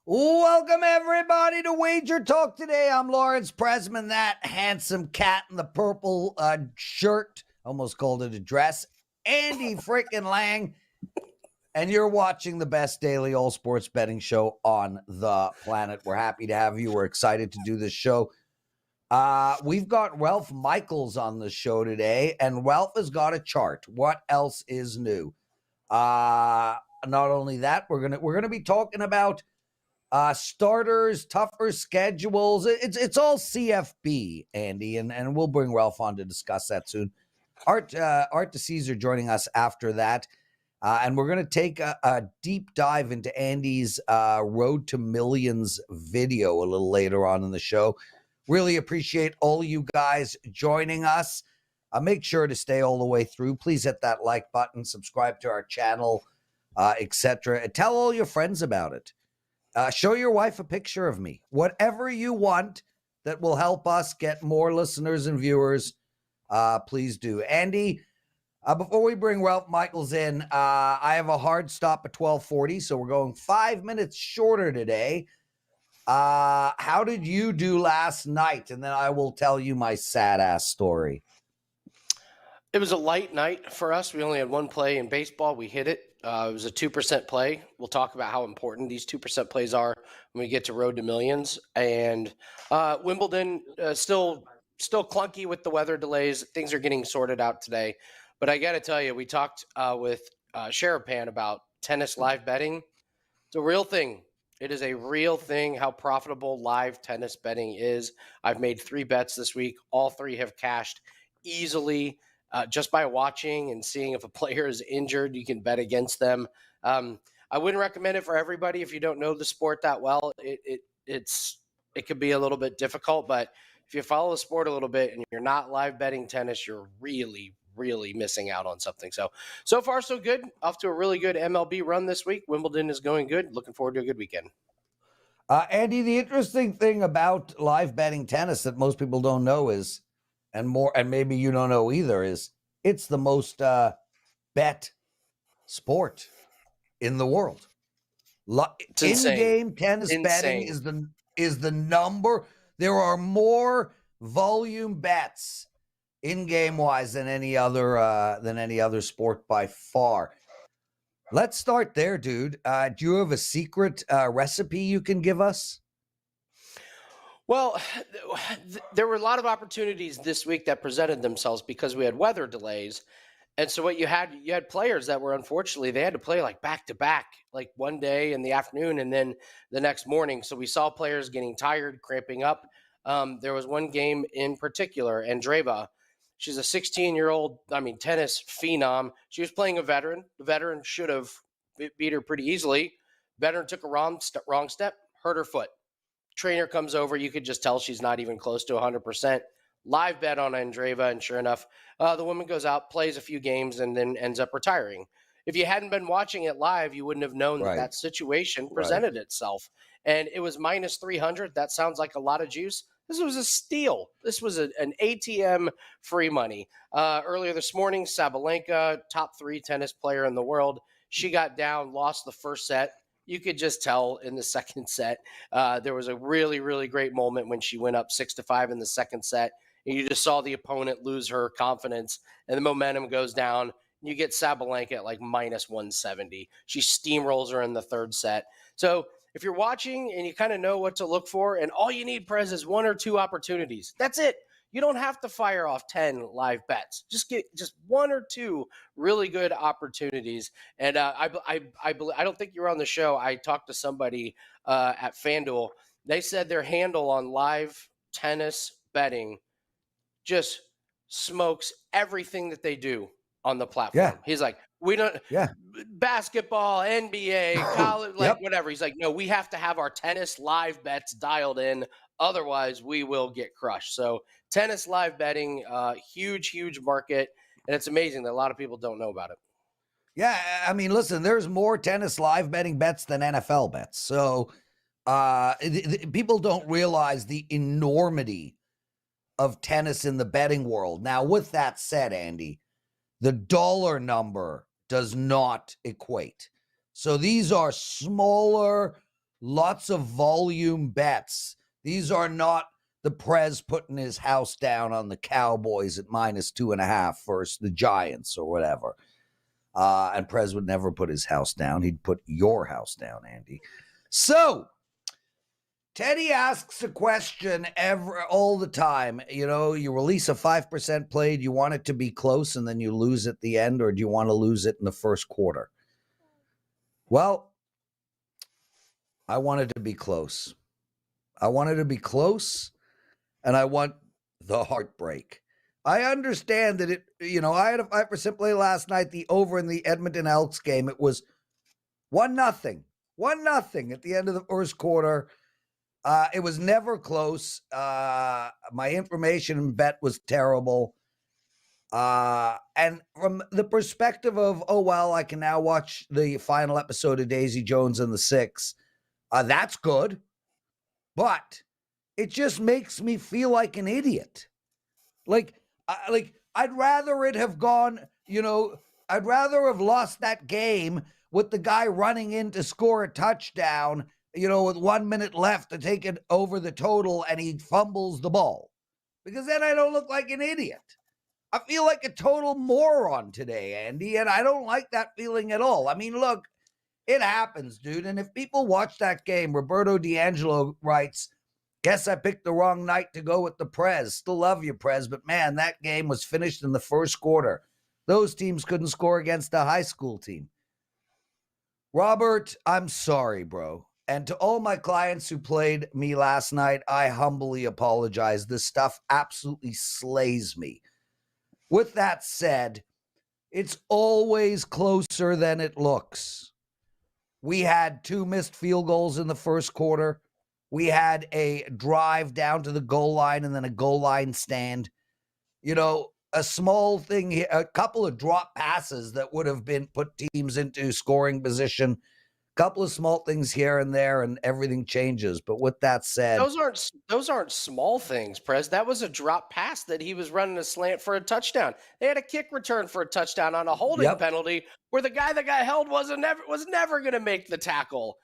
Welcome, everybody, to Wager Talk Today. I'm Lawrence Presman, that handsome cat in the purple shirt. Almost called it a dress. Andy freaking Lang. And you're watching the best daily all sports betting show on the planet. We're happy to have you. We're excited to do this show. We've got Ralph Michaels on the show today, and Ralph has got a chart. What else is new? Not only that, we're gonna be talking about starters, tougher schedules. It's all CFB, Andy, and we'll bring Ralph on to discuss that soon. Art DiCesare joining us after that. And we're going to take a deep dive into Andy's Road to Millions video a little later on in the show. Really appreciate all you guys joining us. Make sure to stay all the way through. Please hit that like button, subscribe to our channel, etc. Tell all your friends about it. Show your wife a picture of me. Whatever you want that will help us get more listeners and viewers, please do. Andy, before we bring Ralph Michaels in, I have a hard stop at 12:40, so we're going 5 minutes shorter today. How did you do last night? And then I will tell you my sad-ass story. It was a light night for us. We only had one play in baseball. We hit it. It was a 2% play. We'll talk about how important these 2% plays are when we get to Road to Millions. And Wimbledon still clunky with the weather delays. Things are getting sorted out today. But I got to tell you, we talked with Sharapan about tennis live betting. It's a real thing. It is a real thing how profitable live tennis betting is. I've made 3 bets this week. All 3 have cashed easily. Just by watching and seeing if a player is injured, you can bet against them. I wouldn't recommend it for everybody if you don't know the sport that well. It could be a little bit difficult, but if you follow the sport a little bit and you're not live betting tennis, you're really missing out on something. So far, so good. Off to a really good MLB run this week. Wimbledon is going good. Looking forward to a good weekend. Andy, the interesting thing about live betting tennis that most people don't know is, and maybe you don't know either, is it's the most bet sport in the world. In-game tennis betting is the number. There are more volume bets in-game wise than any other sport by far. Let's start there, dude. Do you have a secret recipe you can give us? Well, there were a lot of opportunities this week that presented themselves because we had weather delays. And so what you had players that were, unfortunately, they had to play like back to back, like one day in the afternoon and then the next morning. So we saw players getting tired, cramping up. There was one game in particular, Andreeva. She's a 16-year-old, tennis phenom. She was playing a veteran. The veteran should have beat her pretty easily. Veteran took a wrong step, hurt her foot. Trainer comes over. You could just tell she's not even close to 100%. Live bet on Andreeva, and sure enough, the woman goes out, plays a few games, and then ends up retiring. If you hadn't been watching it live, you wouldn't have known that situation presented itself. And it was minus 300. That sounds like a lot of juice. This was a steal. This was an ATM free money. Earlier this morning, Sabalenka, top 3 tennis player in the world, she got down, lost the first set. You could just tell in the second set. There was a really great moment when she went up 6-5 in the second set. And you just saw the opponent lose her confidence, and the momentum goes down. You get Sabalenka at like minus 170. She steamrolls her in the third set. So if you're watching and you kind of know what to look for, and all you need, Prez, is 1 or 2 opportunities. That's it. You don't have to fire off 10 live bets. Just get 1 or 2 really good opportunities. And I don't think you were on the show. I talked to somebody at FanDuel. They said their handle on live tennis betting just smokes everything that they do on the platform. Yeah. He's like, we don't basketball, NBA, college, whatever. He's like, no, we have to have our tennis live bets dialed in. Otherwise, we will get crushed. So tennis live betting, huge market. And it's amazing that a lot of people don't know about it. Yeah, listen, there's more tennis live betting bets than NFL bets. So people don't realize the enormity of tennis in the betting world. Now, with that said, Andy, the dollar number does not equate. So these are smaller lots of volume bets. These are not the Prez putting his house down on the Cowboys at -2.5 versus the Giants or whatever. And Prez would never put his house down. He'd put your house down, Andy. So Teddy asks a question all the time. You know, you release a 5% play. Do you want it to be close and then you lose at the end, or do you want to lose it in the first quarter? Well, I want it to be close. I want it to be close, and I want the heartbreak. I understand that I had a 5% play last night, the over in the Edmonton Elks game. It was 1-0. 1-0 at the end of the first quarter. It was never close. My information bet was terrible. And from the perspective of, I can now watch the final episode of Daisy Jones and the Six, that's good. But it just makes me feel like an idiot. I'd rather it have gone, I'd rather have lost that game with the guy running in to score a touchdown, with 1 minute left to take it over the total and he fumbles the ball. Because then I don't look like an idiot. I feel like a total moron today, Andy, and I don't like that feeling at all. I mean, look, it happens, dude. And if people watch that game, Roberto D'Angelo writes, "Guess I picked the wrong night to go with the Prez. Still love you, Prez, but man, that game was finished in the first quarter. Those teams couldn't score against a high school team." Robert, I'm sorry, bro. And to all my clients who played me last night, I humbly apologize. This stuff absolutely slays me. With that said, it's always closer than it looks. We had 2 missed field goals in the first quarter. We had a drive down to the goal line and then a goal line stand. A small thing here, a couple of drop passes that would have been put teams into scoring position. Couple of small things here and there, and everything changes. But with that said, those aren't small things, Prez. That was a drop pass that he was running a slant for a touchdown. They had a kick return for a touchdown on a holding penalty where the guy that got held was never going to make the tackle.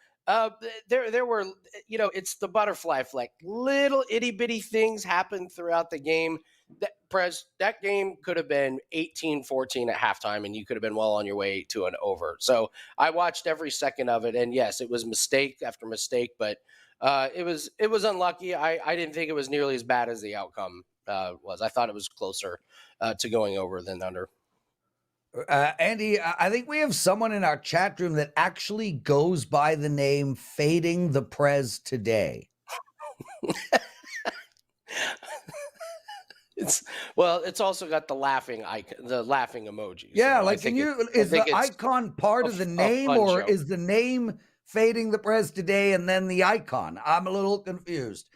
There were, it's the butterfly effect. Little itty bitty things happened throughout the game. That game could have been 18-14 at halftime, and you could have been well on your way to an over. So I watched every second of it, and yes, it was mistake after mistake, but it was unlucky. I didn't think it was nearly as bad as the outcome was. I thought it was closer to going over than under. Andy, I think we have someone in our chat room that actually goes by the name Fading the Prez Today. It's also got the laughing icon, the laughing emoji. Yeah, so is the icon part of the name, or joke. Is the name Fading the Prez Today and then the icon? I'm a little confused.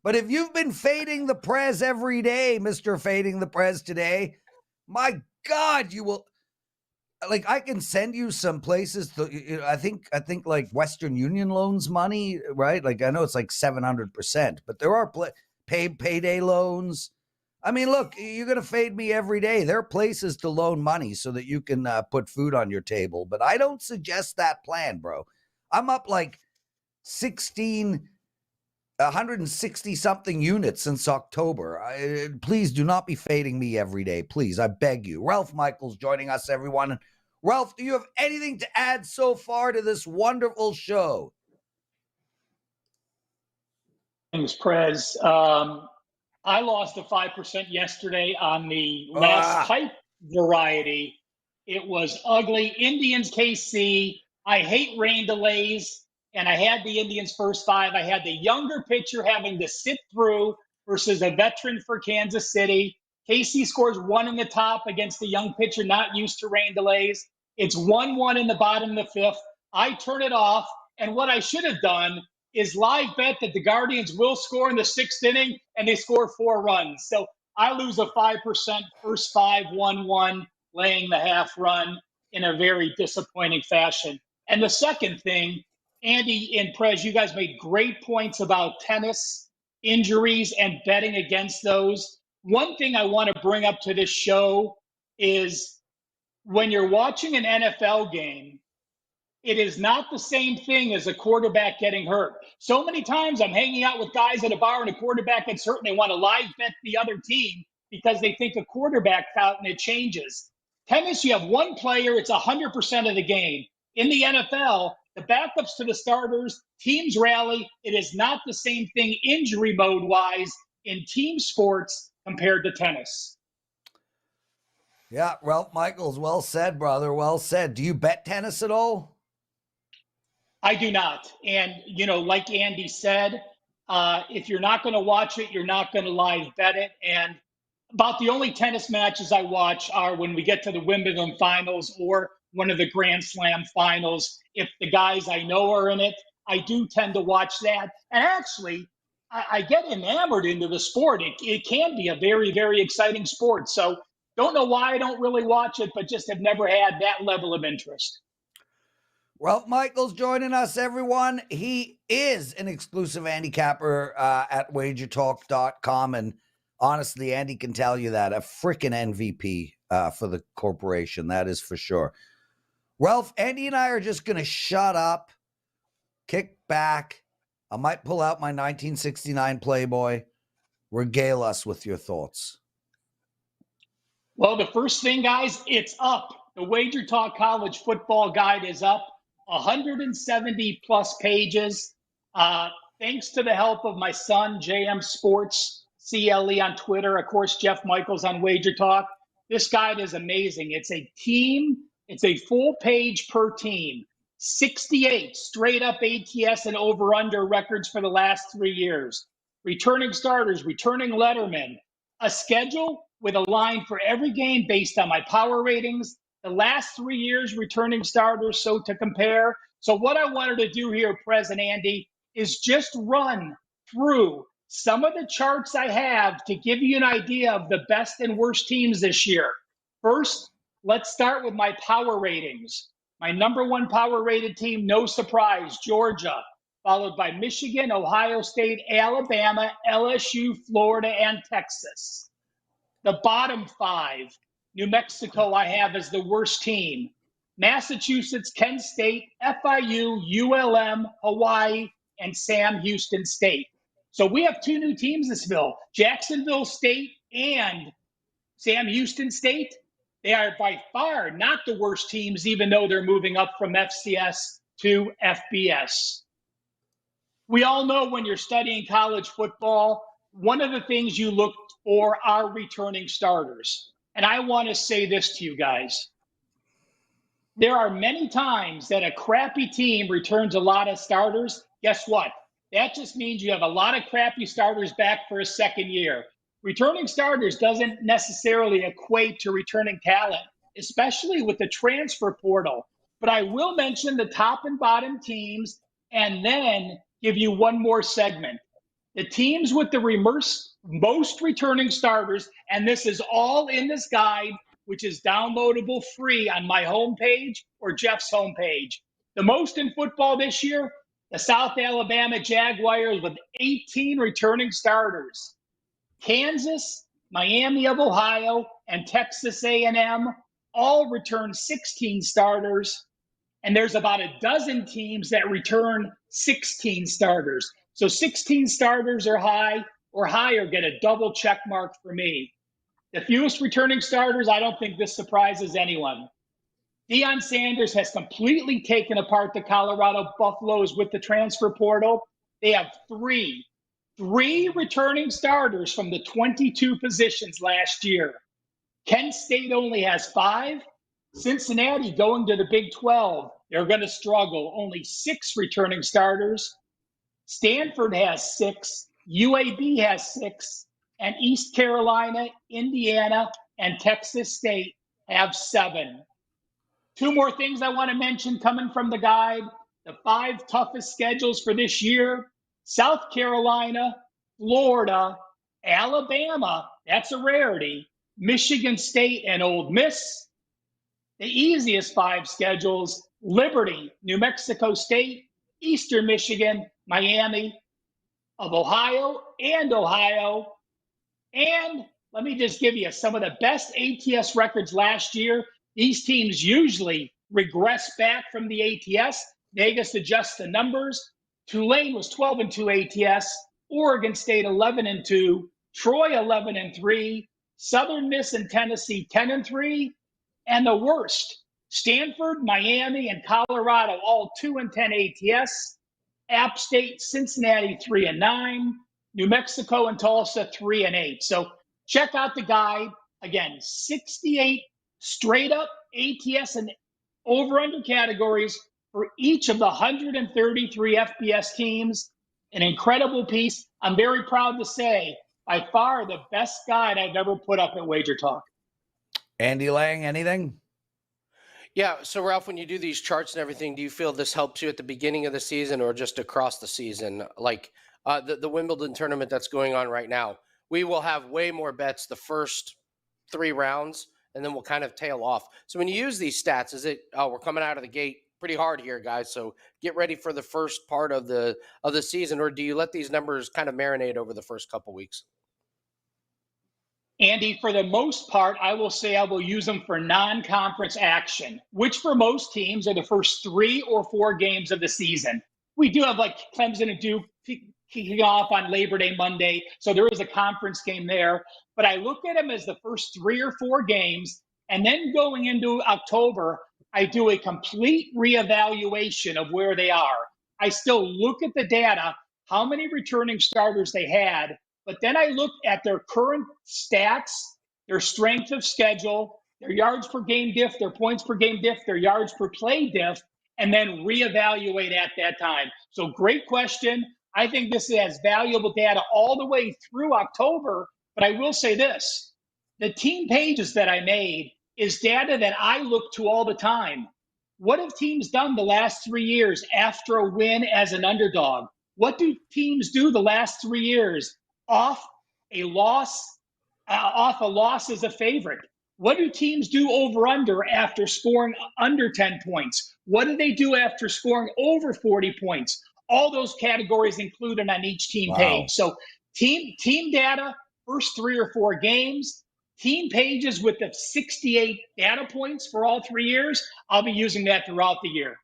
But if you've been fading the Prez every day, Mr. Fading the Prez Today, my God, you will. I can send you some places. I think like Western Union loans money, right? I know it's like 700%, but there are payday loans. I mean, look, you're going to fade me every day. There are places to loan money so that you can put food on your table, but I don't suggest that plan, bro. I'm up like 160 something units since October. Please do not be fading me every day. Please, I beg you. Ralph Michaels joining us, everyone. Ralph, do you have anything to add so far to this wonderful show? Thanks, Prez. I lost a 5% yesterday on the last type variety. It was ugly. Indians KC. I hate rain delays, and I had the Indians first 5. I had the younger pitcher having to sit through versus a veteran for Kansas City. KC scores 1 in the top against the young pitcher not used to rain delays. It's 1-1 in the bottom of the 5th. I turn it off, and what I should have done is live bet that the Guardians will score in the 6th inning, and they score 4 runs. So I lose a 5%, first 5, 1-1, laying the half run in a very disappointing fashion. And the second thing, Andy and Prez, you guys made great points about tennis, injuries, and betting against those. One thing I want to bring up to this show is when you're watching an NFL game, It is not the same thing as a quarterback getting hurt. So many times I'm hanging out with guys at a bar and a quarterback gets hurt and they want to live bet the other team because they think a quarterback out and it changes. Tennis, you have one player, it's 100% of the game. In the NFL, the backups to the starters, teams rally. It is not the same thing injury mode wise in team sports compared to tennis. Yeah, Ralph Michaels, well said, brother. Well said. Do you bet tennis at all? I do not. And, like Andy said, if you're not going to watch it, you're not going to live bet it. And about the only tennis matches I watch are when we get to the Wimbledon finals or one of the Grand Slam finals. If the guys I know are in it, I do tend to watch that. And actually, I get enamored into the sport. It can be a very, very exciting sport. So don't know why I don't really watch it, but just have never had that level of interest. Ralph Michaels joining us, everyone. He is an exclusive handicapper at WagerTalk.com. And honestly, Andy can tell you that. A freaking MVP for the corporation. That is for sure. Ralph, Andy and I are just going to shut up, kick back. I might pull out my 1969 Playboy. Regale us with your thoughts. Well, the first thing, guys, it's up. The Wager Talk College Football Guide is up. 170 plus pages. Thanks to the help of my son, JM Sports, CLE on Twitter, of course, Jeff Michaels on Wager Talk. This guide is amazing. It's a team. It's a full page per team. 68 straight up ATS and over-under records for the last 3 years. Returning starters, returning lettermen. A schedule with a line for every game based on my power ratings. The last 3 years returning starters, so to compare. So what I wanted to do here, Prez and Andy, is just run through some of the charts I have to give you an idea of the best and worst teams this year. First, let's start with my power ratings. My number one power rated team, no surprise, Georgia, followed by Michigan, Ohio State, Alabama, LSU, Florida, and Texas. The bottom five, New Mexico I have as the worst team. Massachusetts, Kent State, FIU, ULM, Hawaii, and Sam Houston State. So we have two new teams this Ville. Jacksonville State and Sam Houston State. They are by far not the worst teams, even though they're moving up from FCS to FBS. We all know when you're studying college football, one of the things you look for are returning starters. And I want to say this to you guys. There are many times that a crappy team returns a lot of starters. Guess what? That just means you have a lot of crappy starters back for a second year. Returning starters doesn't necessarily equate to returning talent, especially with the transfer portal. But I will mention the top and bottom teams and then give you one more segment. The teams with the most returning starters, and this is all in this guide, which is downloadable free on my homepage or Jeff's homepage. The most in football this year, the South Alabama Jaguars with 18 returning starters. Kansas, Miami of Ohio, and Texas A&M all return 16 starters. And there's about a dozen teams that return 16 starters. So 16 starters or higher get a double check mark for me. The fewest returning starters, I don't think this surprises anyone. Deion Sanders has completely taken apart the Colorado Buffaloes with the transfer portal. They have three returning starters from the 22 positions last year. Kent State only has 5. Cincinnati going to the Big 12. They're going to struggle. Only 6 returning starters. Stanford has 6. UAB has 6. And East Carolina, Indiana, and Texas State have 7. 2 more things I want to mention coming from the guide. The 5 toughest schedules for this year: South Carolina, Florida, Alabama, that's a rarity, Michigan State, and Ole Miss. The easiest 5 schedules: Liberty, New Mexico State, Eastern Michigan, Miami of Ohio. And let me just give you some of the best ATS records last year. These teams usually regress back from the ATS. Vegas adjusts the numbers. Tulane was 12-2 ATS. Oregon State 11-2. Troy 11-3. Southern Miss and Tennessee 10-3. And the worst, Stanford, Miami, and Colorado all 2-10 ATS. App State, Cincinnati 3-9. New Mexico and Tulsa 3-8. So check out the guide. Again, 68 straight up ATS and over-under categories for each of the 133 FBS teams. An incredible piece. I'm very proud to say, by far the best guide I've ever put up at WagerTalk. Andy Lang, anything? Yeah. So, Ralph, when you do these charts and everything, do you feel this helps you at the beginning of the season or just across the season? Like the Wimbledon tournament that's going on right now, we will have way more bets the first 3 rounds, and then we'll kind of tail off. So when you use these stats, is it, oh, we're coming out of the gate pretty hard here, guys, so get ready for the first part of the season, or do you let these numbers kind of marinate over the first couple weeks? Andy, for the most part, I will say I will use them for non-conference action, which for most teams are the first 3 or 4 games of the season. We do have like Clemson and Duke kicking off on Labor Day Monday, so there is a conference game there. But I look at them as the first 3 or 4 games, and then going into October, I do a complete reevaluation of where they are. I still look at the data, how many returning starters they had, but then I look at their current stats, their strength of schedule, their yards per game diff, their points per game diff, their yards per play diff, and then reevaluate at that time. So great question. I think this has valuable data all the way through October, but I will say this. The team pages that I made is data that I look to all the time. What have teams done the last 3 years after a win as an underdog? What do teams do the last 3 years off a loss as a favorite? What do teams do over under after scoring under 10 points? What do they do after scoring over 40 points? All those categories included on each team page. So team data, first 3 or 4 games, team pages with the 68 data points for all 3 years. I'll be using that throughout the year.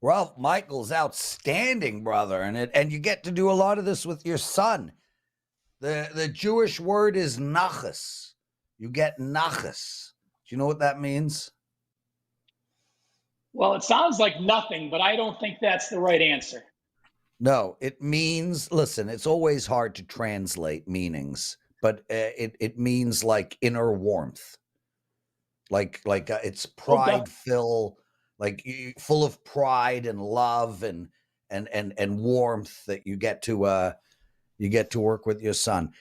Ralph Michaels, outstanding, brother. And you get to do a lot of this with your son. The Jewish word is nachas. You get nachas. Do you know what that means? Well, it sounds like nothing, but I don't think that's the right answer. No, it means, listen, it's always hard to translate meanings, but it means like inner warmth. Like it's pride-filled, like full of pride and love and warmth that you get to work with your son.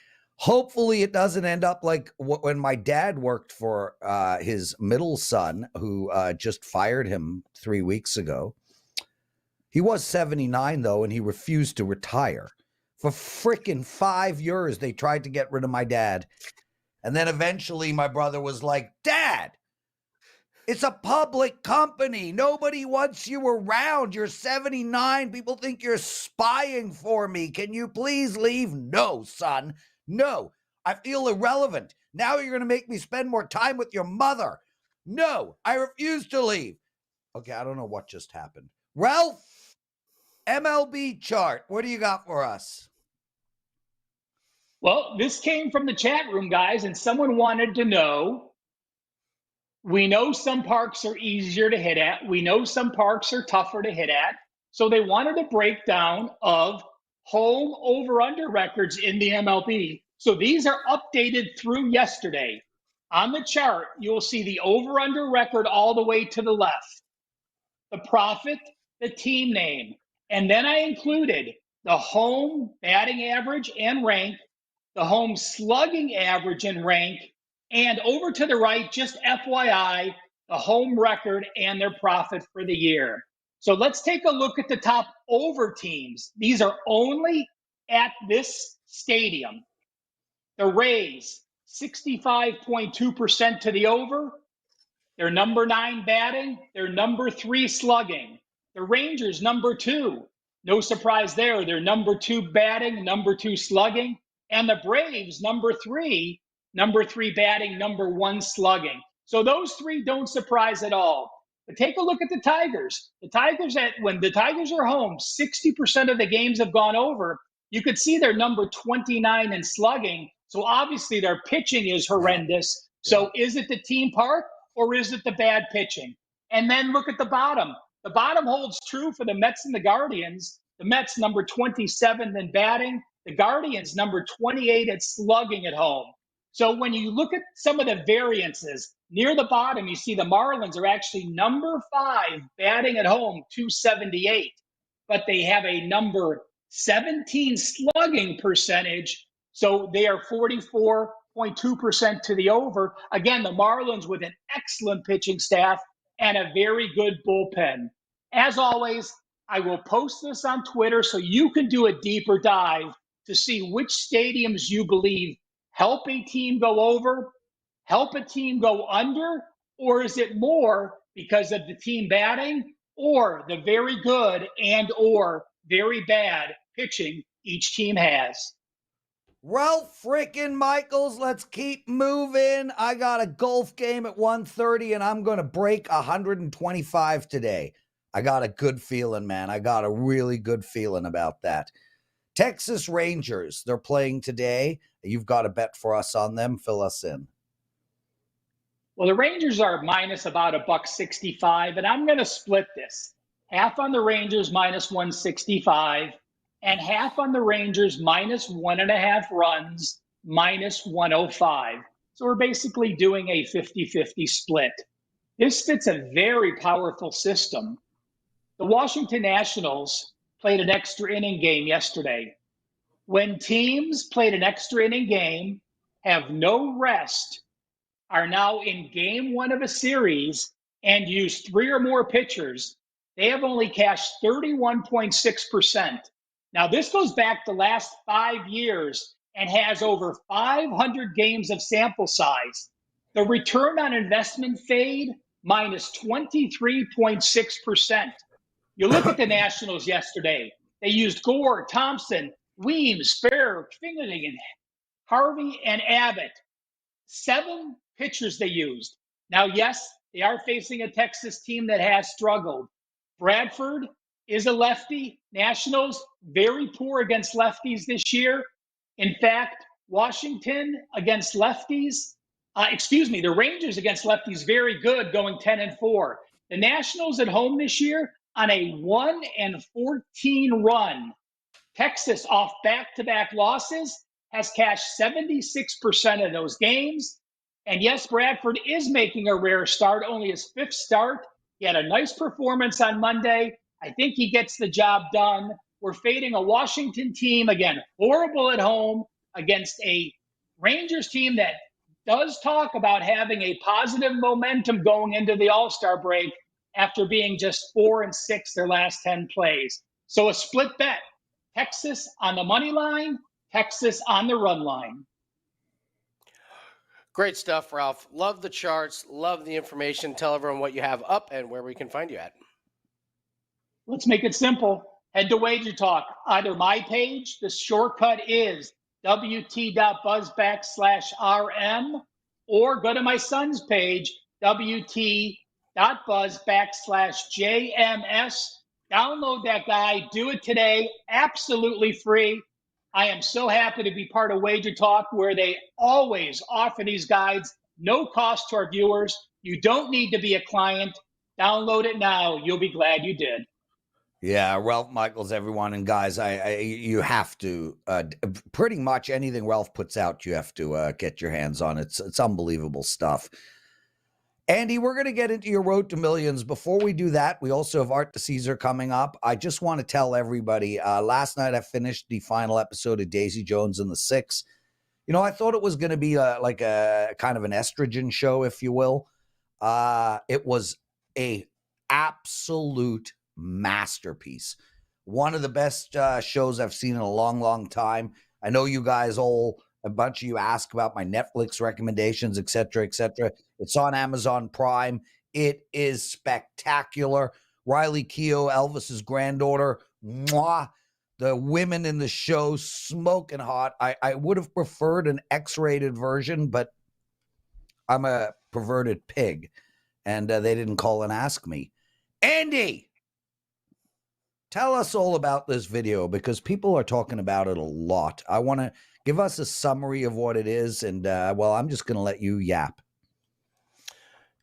Hopefully it doesn't end up like when my dad worked for his middle son, who just fired him 3 weeks ago. He was 79 though, and he refused to retire. For frickin' 5 years, they tried to get rid of my dad. And then eventually my brother was like, Dad, it's a public company. Nobody wants you around. You're 79. People think you're spying for me. Can you please leave? No, son. No. I feel irrelevant. Now you're going to make me spend more time with your mother. No, I refuse to leave. Okay, I don't know what just happened. Ralph, MLB chart. What do you got for us? Well, this came from the chat room, guys, and someone wanted to know, we know some parks are easier to hit at. We know some parks are tougher to hit at. So they wanted a breakdown of home over-under records in the MLB. So these are updated through yesterday. On the chart, you'll see the over-under record all the way to the left, the profit, the team name, and then I included the home batting average and rank, the home slugging average and rank, and over to the right, just FYI, the home record and their profit for the year. So let's take a look at the top over teams. These are only at this stadium. The Rays, 65.2% to the over. They're number 9 batting. They're number 3 slugging. The Rangers, number 2. No surprise there. They're number 2 batting, number 2 slugging. And the Braves, number 3 batting, number 1 slugging. So those three don't surprise at all. But take a look at the Tigers. When the Tigers are home, 60% of the games have gone over. You could see they're number 29 in slugging. So obviously their pitching is horrendous. Yeah. So is it the team park or is it the bad pitching? And then look at the bottom. The bottom holds true for the Mets and the Guardians. The Mets number 27 in batting. The Guardians number 28 at slugging at home. So when you look at some of the variances, near the bottom, you see the Marlins are actually number 5 batting at home, 278. But they have a number 17 slugging percentage. So they are 44.2% to the over. Again, the Marlins with an excellent pitching staff and a very good bullpen. As always, I will post this on Twitter so you can do a deeper dive to see which stadiums you believe help a team go over, help a team go under, or is it more because of the team batting or the very good and or very bad pitching each team has? Ralph frickin' Michaels, let's keep moving. I got a golf game at 1:30 and I'm going to break 125 today. I got a good feeling, man. I got a really good feeling about that. Texas Rangers, they're playing today. You've got a bet for us on them. Fill us in. Well, the Rangers are minus about $1.65, and I'm going to split this. Half on the Rangers minus 165, and half on the Rangers minus 1.5 runs, minus 105. So we're basically doing a 50-50 split. This fits a very powerful system. The Washington Nationals played an extra inning game yesterday. When teams played an extra inning game, have no rest, are now in game 1 of a series, and use 3 or more pitchers, they have only cashed 31.6%. Now, this goes back the last 5 years and has over 500 games of sample size. The return on investment fade, minus 23.6%. You look at the Nationals yesterday. They used Gore, Thompson, Weems, Fair, Fingerling, Harvey, and Abbott. 7 pitchers they used. Now, yes, they are facing a Texas team that has struggled. Bradford is a lefty. Nationals, very poor against lefties this year. In fact, Washington against lefties, the Rangers against lefties, very good, going 10-4. The Nationals at home this year on a 1-14 run. Texas, off back-to-back losses, has cashed 76% of those games. And yes, Bradford is making a rare start, only his 5th start. He had a nice performance on Monday. I think he gets the job done. We're fading a Washington team, again, horrible at home, against a Rangers team that does talk about having a positive momentum going into the All-Star break after being just 4-6 their last 10 plays. So a split bet. Texas on the money line, Texas on the run line. Great stuff, Ralph. Love the charts. Love the information. Tell everyone what you have up and where we can find you at. Let's make it simple. Head to WagerTalk. Either my page, the shortcut is wt.buzz/RM, or go to my son's page, wt.buzz/JMS. Download that guy. Do it today. Absolutely free. I am so happy to be part of WagerTalk, where they always offer these guides, no cost to our viewers. You don't need to be a client. Download it now. You'll be glad you did. Yeah, Ralph Michaels, everyone. And guys, you have to, pretty much anything Ralph puts out, you have to get your hands on. It's unbelievable stuff. Andy, we're going to get into your road to millions. Before we do that, we also have Art DiCesare coming up. I just want to tell everybody, last night I finished the final episode of Daisy Jones and the Six. You know, I thought it was going to be like a kind of an estrogen show, if you will. It was a absolute masterpiece. One of the best shows I've seen in a long, long time. I know you guys a bunch of you ask about my Netflix recommendations, et cetera, et cetera. It's on Amazon Prime. It is spectacular. Riley Keough, Elvis's granddaughter, mwah. The women in the show smoking hot. I would have preferred an X-rated version, but I'm a perverted pig, and they didn't call and ask me. Andy, tell us all about this video because people are talking about it a lot. I want to give us a summary of what it is, and well, I'm just going to let you yap.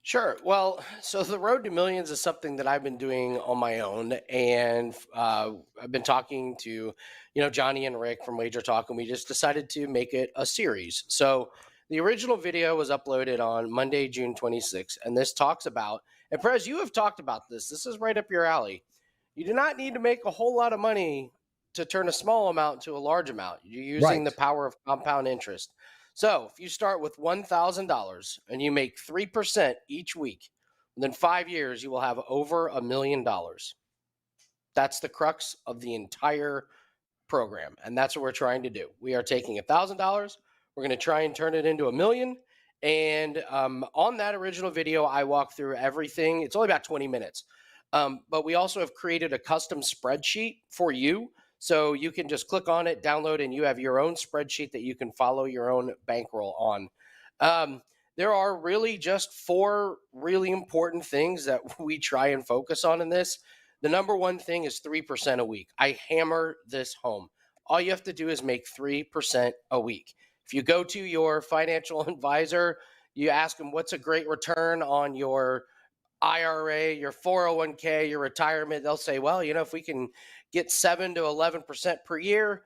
Sure. Well, so the road to millions is something that I've been doing on my own, and I've been talking to, Johnny and Rick from WagerTalk, and we just decided to make it a series. So the original video was uploaded on Monday, June 26th, and this talks about, and Prez, you have talked about this. This is right up your alley. You do not need to make a whole lot of money to turn a small amount to a large amount. You're using the power of compound interest. So if you start with $1,000 and you make 3% each week, within 5 years, you will have over $1 million. That's the crux of the entire program. And that's what we're trying to do. We are taking $1,000. We're going to try and turn it into $1 million. And on that original video, I walk through everything. It's only about 20 minutes. But we also have created a custom spreadsheet for you. So you can just click on it, download, and you have your own spreadsheet that you can follow your own bankroll on. There are really just 4 really important things that we try and focus on in this. The number one thing is 3% a week. I hammer this home. All you have to do is make 3% a week. If you go to your financial advisor, you ask them what's a great return on your IRA, your 401k, your retirement, they'll say, well, if we can get 7 to 11% per year,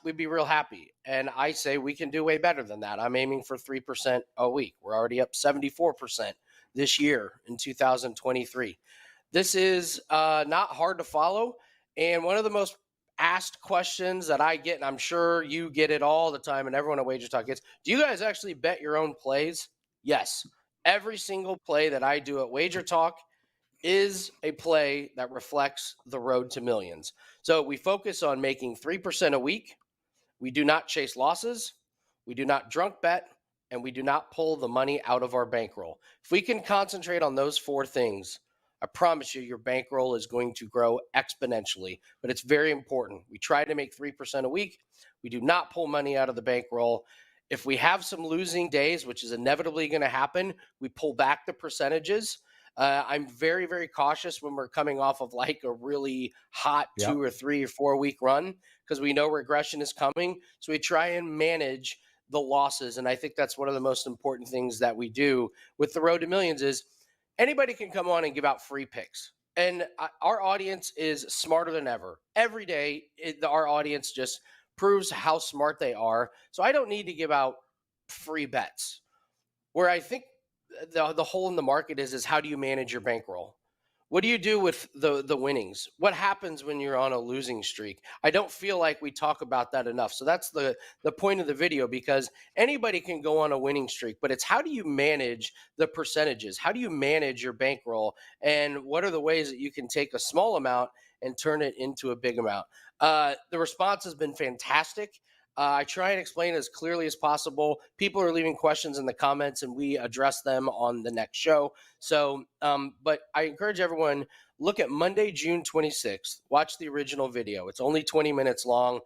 we'd be real happy. And I say we can do way better than that. I'm aiming for 3% a week. We're already up 74% this year in 2023. This is not hard to follow. And one of the most asked questions that I get, and I'm sure you get it all the time and everyone at WagerTalk gets, do you guys actually bet your own plays? Yes. Every single play that I do at WagerTalk is a play that reflects the road to millions. So we focus on making 3% a week. We do not chase losses. We do not drunk bet, and we do not pull the money out of our bankroll. If we can concentrate on those 4 things, I promise you your bankroll is going to grow exponentially, but it's very important. We try to make 3% a week. We do not pull money out of the bankroll. If we have some losing days, which is inevitably going to happen, we pull back the percentages. I'm very, very cautious when we're coming off of like a really hot 2 or 3 or 4 week run because we know regression is coming. So we try and manage the losses. And I think that's one of the most important things that we do with the road to millions is anybody can come on and give out free picks. And our audience is smarter than ever. Every day, our audience just proves how smart they are. So I don't need to give out free bets. Where I think the hole in the market is how do you manage your bankroll? What do you do with the winnings? What happens when you're on a losing streak? I don't feel like we talk about that enough. So that's the point of the video because anybody can go on a winning streak, but it's how do you manage the percentages? How do you manage your bankroll? And what are the ways that you can take a small amount and turn it into a big amount? The response has been fantastic. I try and explain as clearly as possible. People are leaving questions in the comments and we address them on the next show. So, but I encourage everyone, look at Monday, June 26th. Watch the original video. It's only 20 minutes long.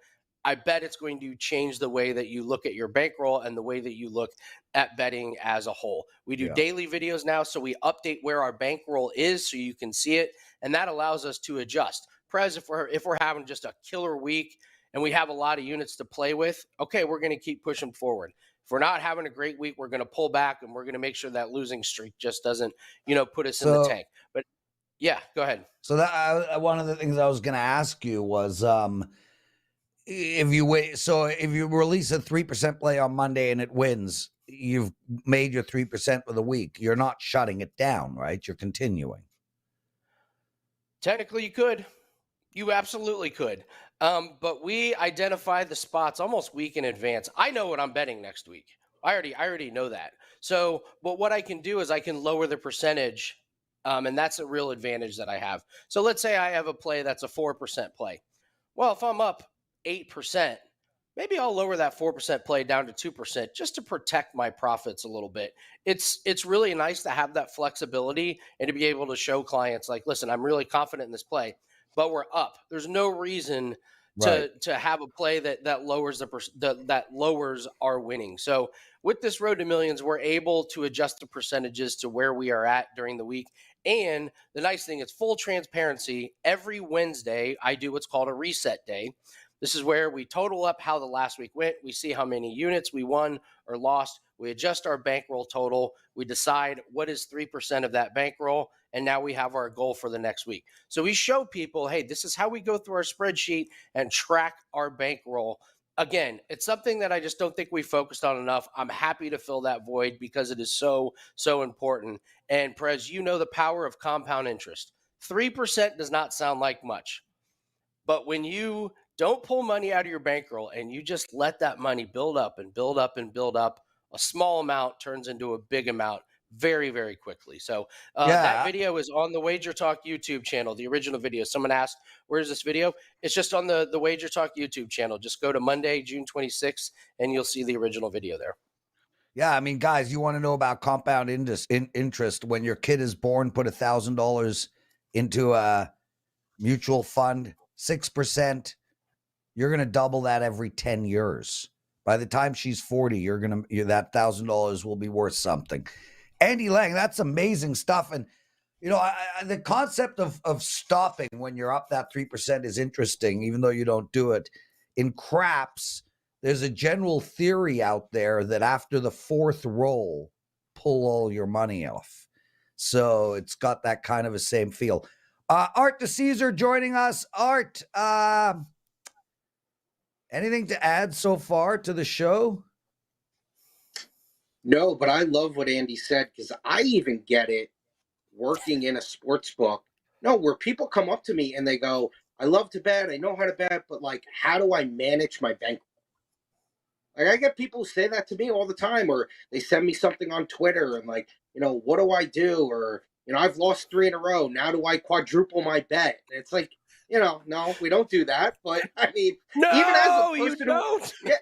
I bet it's going to change the way that you look at your bankroll and the way that you look at betting as a whole. We do daily videos now, so we update where our bankroll is so you can see it, and that allows us to adjust. Prez, if we're having just a killer week, and we have a lot of units to play with, okay, we're going to keep pushing forward. If we're not having a great week, we're going to pull back and we're going to make sure that losing streak just doesn't, put us in the tank. But yeah, go ahead. So that one of the things I was going to ask you was if you release a 3% play on Monday and it wins, you've made your 3% for the week. You're not shutting it down, right? You're continuing. Technically, you could. You absolutely could. But we identify the spots almost week in advance. I know what I'm betting next week. I already know that. So, but what I can do is I can lower the percentage, and that's a real advantage that I have. So let's say I have a play that's a 4% play. Well, if I'm up 8%, maybe I'll lower that 4% play down to 2% just to protect my profits a little bit. It's really nice to have that flexibility and to be able to show clients like, listen, I'm really confident in this play, but we're up. There's no reason Right. to have a play that lowers that lowers our winning. So with this road to millions, we're able to adjust the percentages to where we are at during the week. And the nice thing is full transparency. Every Wednesday, I do what's called a reset day. This is where we total up how the last week went. We see how many units we won or lost. We adjust our bankroll total. We decide what is 3% of that bankroll. And now we have our goal for the next week. So we show people, hey, this is how we go through our spreadsheet and track our bankroll. Again, it's something that I just don't think we focused on enough. I'm happy to fill that void because it is so, so important. And Prez, you know the power of compound interest. 3% does not sound like much. But when you don't pull money out of your bankroll and you just let that money build up and build up and build up, a small amount turns into a big amount very, very quickly. So that video is on the WagerTalk YouTube channel, the original video. Someone asked, where's this video? It's just on the WagerTalk YouTube channel. Just go to Monday, June 26th, and you'll see the original video there. Yeah, I mean, guys, you want to know about compound interest. When your kid is born, put $1,000 into a mutual fund, 6%. You're going to double that every 10 years. By the time she's 40, that $1,000 will be worth something. Andy Lang, that's amazing stuff. And, you know, the concept of stopping when you're up that 3% is interesting, even though you don't do it. In craps, there's a general theory out there that after the fourth roll, pull all your money off. So it's got that kind of a same feel. Art DiCesare joining us. Art, anything to add so far to the show? No, but I love what Andy said because I even get it working in a sports book. No, where people come up to me and they go, I love to bet. I know how to bet, but like, how do I manage my bank? Like, I get people who say that to me all the time, or they send me something on Twitter and like, what do I do? Or, I've lost 3 in a row. Now do I quadruple my bet? And it's like, no, we don't do that. But I mean, No, even as a person you don't. who, yeah,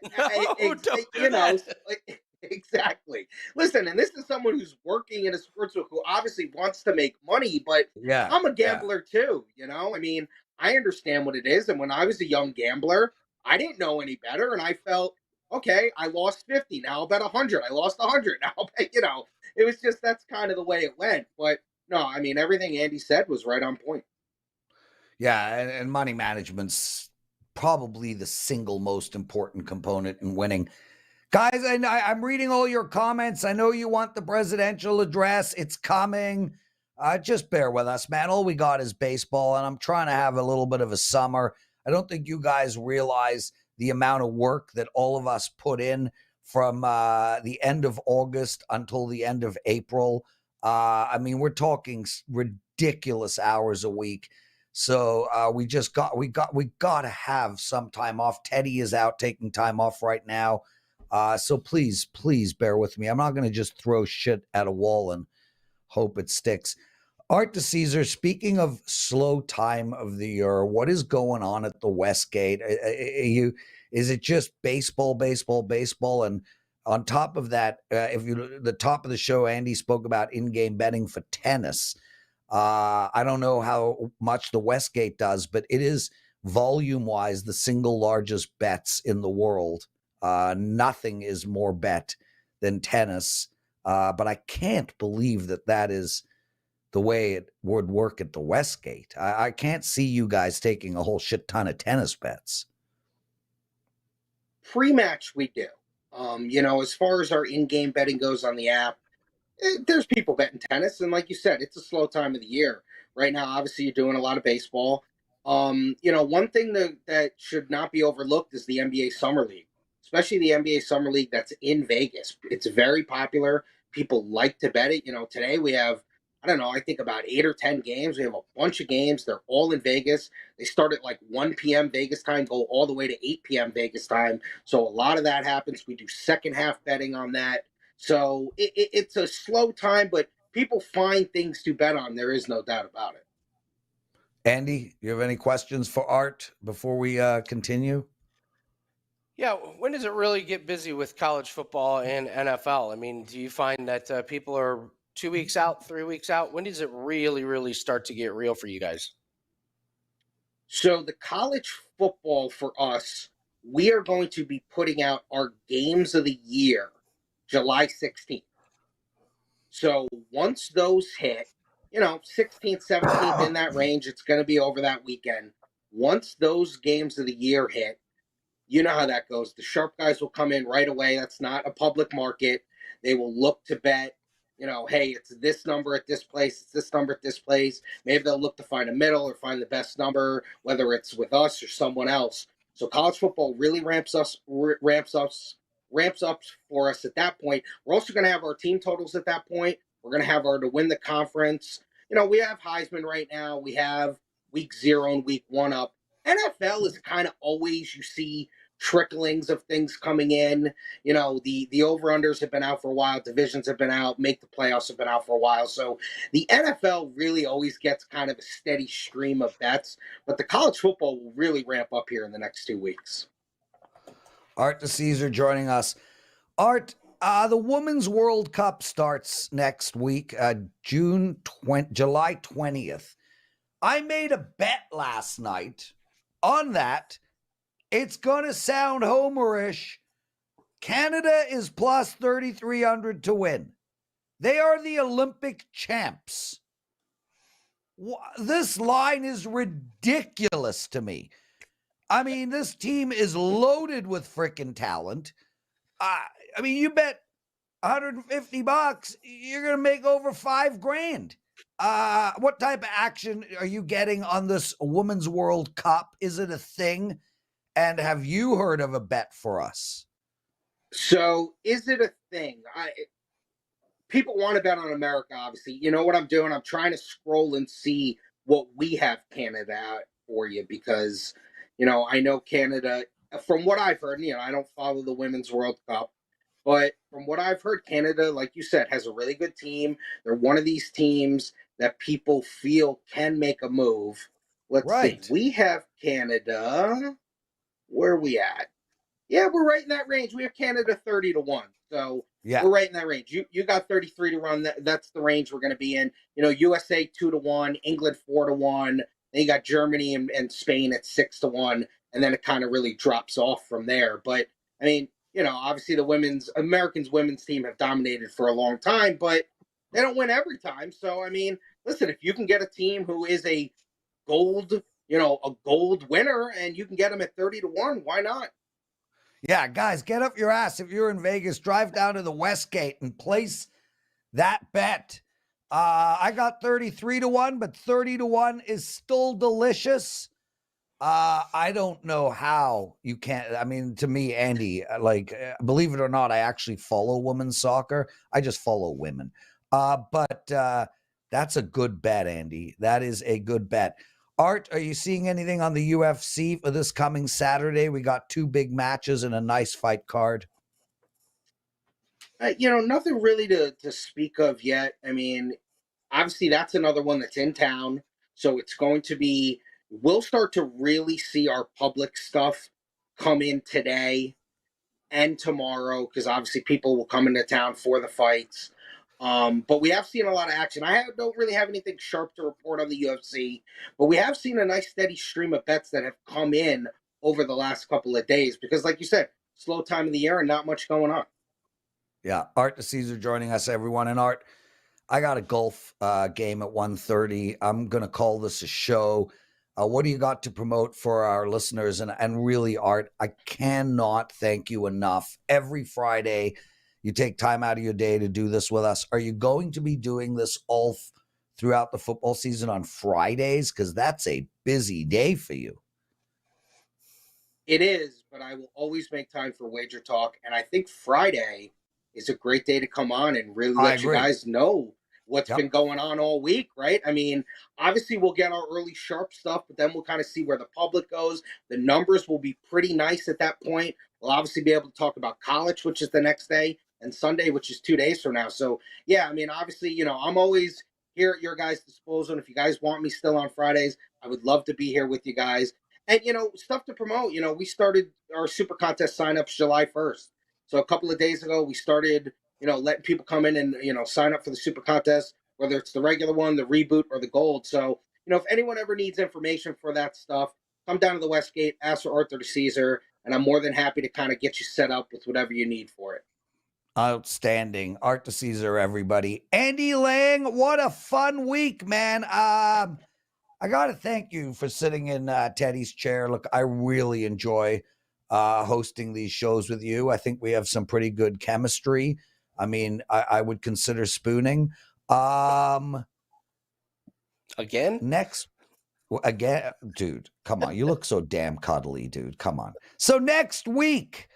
No, don't do that. like, exactly. Listen, and this is someone who's working in a sports book who obviously wants to make money, but Yeah. I'm a gambler too. I mean, I understand what it is. And when I was a young gambler, I didn't know any better. And I felt, okay, I lost 50. Now I'll bet 100. I lost 100. Now I'll bet, it was just, that's kind of the way it went. But no, I mean, everything Andy said was right on point. Yeah, and money management's probably the single most important component in winning. Guys, I'm reading all your comments. I know you want the presidential address. It's coming. Just bear with us, man. All we got is baseball, and I'm trying to have a little bit of a summer. I don't think you guys realize the amount of work that all of us put in from the end of August until the end of April. I mean, we're talking ridiculous hours a week. So we got to have some time off. Teddy is out taking time off right now. So please bear with me. I'm not going to just throw shit at a wall and hope it sticks. Art DiCesare, speaking of slow time of the year, what is going on at the Westgate? Is it just baseball? And on top of that, the top of the show, Andy spoke about in-game betting for tennis. I don't know how much the Westgate does, but it is volume-wise the single largest bets in the world. Nothing is more bet than tennis. But I can't believe that is the way it would work at the Westgate. I can't see you guys taking a whole shit ton of tennis bets. Pre-match, we do. As far as our in-game betting goes on the app, there's people betting tennis, and like you said, it's a slow time of the year. Right now, obviously, you're doing a lot of baseball. One thing that should not be overlooked is the NBA Summer League, especially the NBA Summer League that's in Vegas. It's very popular. People like to bet it. Today we have, I don't know, I think about 8 or 10 games. We have a bunch of games. They're all in Vegas. They start at like 1 p.m. Vegas time, go all the way to 8 p.m. Vegas time. So a lot of that happens. We do second half betting on that. So it's a slow time, but people find things to bet on. There is no doubt about it. Andy, you have any questions for Art before we continue? Yeah, when does it really get busy with college football and NFL? I mean, do you find that people are 2 weeks out, 3 weeks out? When does it really, really start to get real for you guys? So the college football for us, we are going to be putting out our games of the year July 16th. So once those hit, 16th, 17th in that range, it's going to be over that weekend. Once those games of the year hit, you know how that goes. The sharp guys will come in right away. That's not a public market. They will look to bet, hey, it's this number at this place, it's this number at this place. Maybe they'll look to find a middle or find the best number, whether it's with us or someone else. So college football really ramps up for us at that point. We're also going to have our team totals at that point. We're going to have our to win the conference. We have Heisman right now. We have week 0 and week 1 up. NFL is kind of always, you see tricklings of things coming in. The over-unders have been out for a while. Divisions have been out. Make the playoffs have been out for a while. So the NFL really always gets kind of a steady stream of bets. But the college football will really ramp up here in the next 2 weeks. Art DiCesare joining us. Art, the Women's World Cup starts next week, July 20th. I made a bet last night on that. It's going to sound homerish. Canada is plus 3,300 to win. They are the Olympic champs. This line is ridiculous to me. I mean, this team is loaded with freaking talent. You bet $150, you're going to make over $5,000. What type of action are you getting on this Women's World Cup? Is it a thing? And have you heard of a bet for us? So is it a thing? People want to bet on America, obviously. You know what I'm doing? I'm trying to scroll and see what we have Canada at for you because, I know Canada, from what I've heard, I don't follow the Women's World Cup, but from what I've heard, Canada, like you said, has a really good team. They're one of these teams that people feel can make a move. Let's see. We have Canada. Where are we at? Yeah, we're right in that range. We have Canada 30-1. So we're right in that range. You got 33 to run. That's the range we're going to be in. USA 2-1, England 4-1. Then you got Germany and Spain at 6-1, and then it kind of really drops off from there. But obviously the Americans women's team have dominated for a long time, but they don't win every time. So listen, if you can get a team who is a gold winner and you can get them at 30-1, why not? Yeah, guys, get up your ass. If you're in Vegas, drive down to the Westgate and place that bet. I got 33-1, but 30-1 is still delicious. I don't know how you can't. To me, Andy, believe it or not, I actually follow women's soccer. I just follow women. But that's a good bet, Andy. That is a good bet. Art, are you seeing anything on the UFC for this coming Saturday? We got 2 big matches and a nice fight card. Nothing really to speak of yet. Obviously that's another one that's in town. So it's going to be, we'll start to really see our public stuff come in today and tomorrow because obviously people will come into town for the fights. But we have seen a lot of action. Don't really have anything sharp to report on the UFC, but we have seen a nice steady stream of bets that have come in over the last couple of days because, like you said, slow time of the year and not much going on. Yeah, Art DiCesare joining us, everyone. And Art, I got a golf game at 1:30. I'm going to call this a show. What do you got to promote for our listeners? And really, Art, I cannot thank you enough. Every Friday, you take time out of your day to do this with us. Are you going to be doing this all throughout the football season on Fridays? Because that's a busy day for you. It is, but I will always make time for Wager Talk. And I think Friday is a great day to come on and really let you guys know what's been going on all week, right? Obviously we'll get our early sharp stuff, but then we'll kind of see where the public goes. The numbers will be pretty nice at that point. We'll obviously be able to talk about college, which is the next day, and Sunday, which is 2 days from now. So, yeah, obviously, I'm always here at your guys' disposal. And if you guys want me still on Fridays, I would love to be here with you guys. And, stuff to promote. We started our Super Contest signups July 1st. So a couple of days ago, we started, letting people come in and, sign up for the Super Contest, whether it's the regular one, the reboot, or the gold. So, if anyone ever needs information for that stuff, come down to the Westgate, ask for Arthur DiCesare, and I'm more than happy to kind of get you set up with whatever you need for it. Outstanding. Art DiCesare, everybody. Andy Lang, what a fun week, man. I got to thank you for sitting in Teddy's chair. Look, I really enjoy hosting these shows with you. I think we have some pretty good chemistry. I mean, I would consider spooning. Again, dude, come on. You look so damn cuddly, dude. Come on. So next week,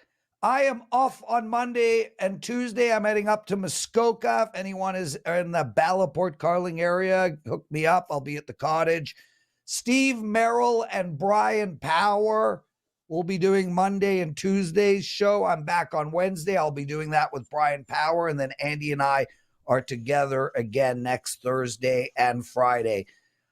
I am off on Monday and Tuesday. I'm heading up to Muskoka. If anyone is in the Ballaport Carling area, hook me up. I'll be at the cottage. Steve Merrill and Brian Power will be doing Monday and Tuesday's show. I'm back on Wednesday. I'll be doing that with Brian Power. And then Andy and I are together again next Thursday and Friday.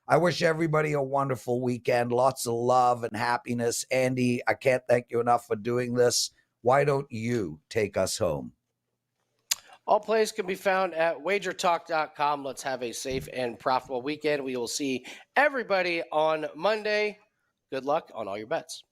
I wish everybody a wonderful weekend. Lots of love and happiness. Andy, I can't thank you enough for doing this. Why don't you take us home? All plays can be found at WagerTalk.com. Let's have a safe and profitable weekend. We will see everybody on Monday. Good luck on all your bets.